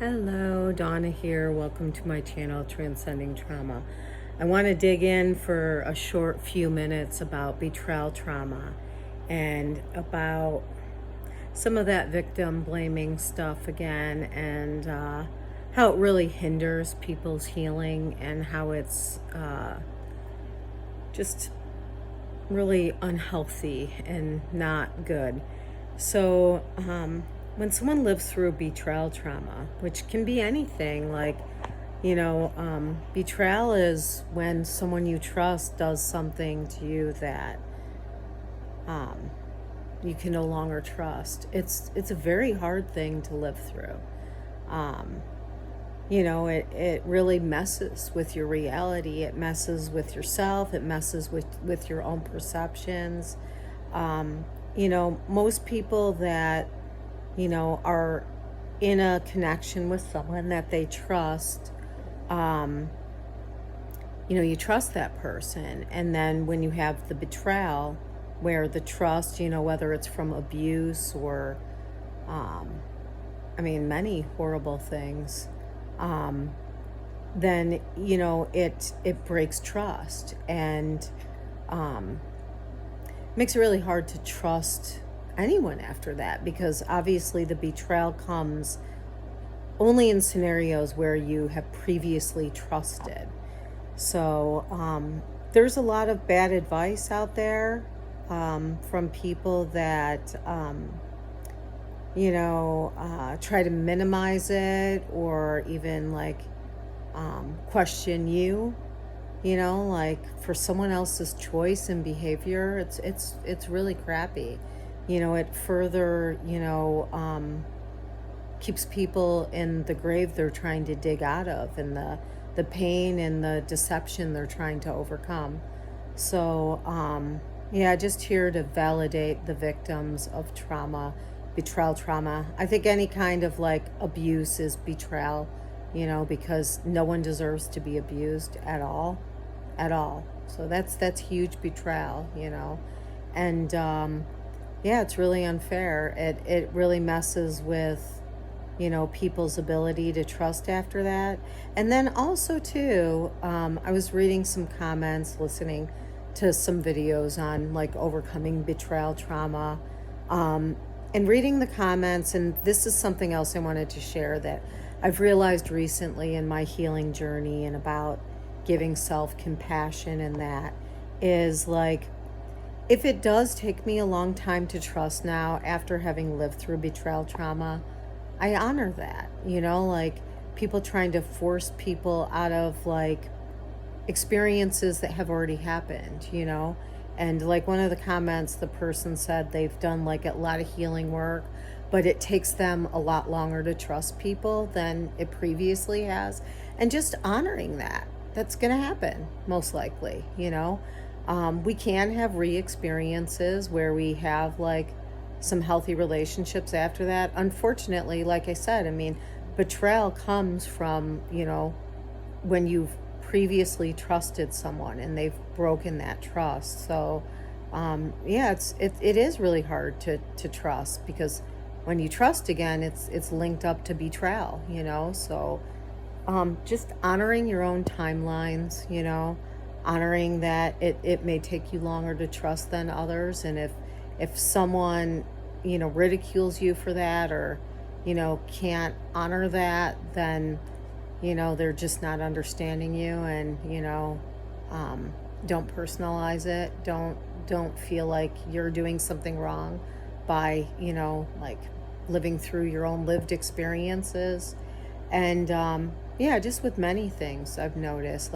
Hello, Donna here. Welcome to my channel, Transcending Trauma. I want to dig in for a short few minutes about betrayal trauma and about some of that victim blaming stuff again, and how it really hinders people's healing and how it's just really unhealthy and not good. So, when someone lives through betrayal trauma, which can be anything, like, betrayal is when someone you trust does something to you that you can no longer trust. It's a very hard thing to live through. It really messes with your reality. It messes with yourself. It messes with your own perceptions. Most people that, are in a connection with someone that they trust, you trust that person. And then when you have the betrayal, where the trust, whether it's from abuse or, many horrible things, then it breaks trust, and makes it really hard to trust anyone after that, because obviously the betrayal comes only in scenarios where you have previously trusted. So there's a lot of bad advice out there from people that try to minimize it, or even question you, for someone else's choice and behavior. It's really crappy. It further, keeps people in the grave they're trying to dig out of, and the pain and the deception they're trying to overcome. So, just here to validate the victims of trauma, betrayal trauma. I think any kind of abuse is betrayal, because no one deserves to be abused at all. So that's huge betrayal, and it's really unfair. It really messes with, people's ability to trust after that. And then also too, I was reading some comments, listening to some videos on overcoming betrayal trauma, and reading the comments. And this is something else I wanted to share that I've realized recently in my healing journey, and about giving self-compassion, and that is if it does take me a long time to trust now after having lived through betrayal trauma, I honor that. People trying to force people out of experiences that have already happened, and one of the comments, the person said they've done a lot of healing work, but it takes them a lot longer to trust people than it previously has. And just honoring that's going to happen most likely. We can have re-experiences where we have some healthy relationships after that. Unfortunately, like I said, betrayal comes from, when you've previously trusted someone and they've broken that trust. So, it is really hard to trust, because when you trust again, it's linked up to betrayal, So, just honoring your own timelines, honoring that it may take you longer to trust than others. And if someone, ridicules you for that, or, can't honor that, then, they're just not understanding you. And, don't personalize it. Don't feel like you're doing something wrong by, living through your own lived experiences. And, just with many things I've noticed,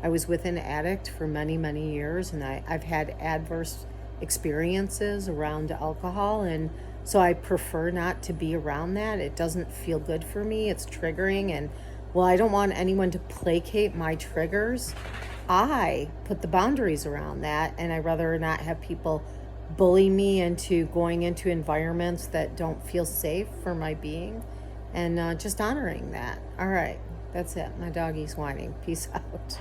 I was with an addict for many, many years, and I've had adverse experiences around alcohol. And so I prefer not to be around that. It doesn't feel good for me. It's triggering. And I don't want anyone to placate my triggers. I put the boundaries around that, and I'd rather not have people bully me into going into environments that don't feel safe for my being, and just honoring that. All right, that's it. My doggy's whining. Peace out.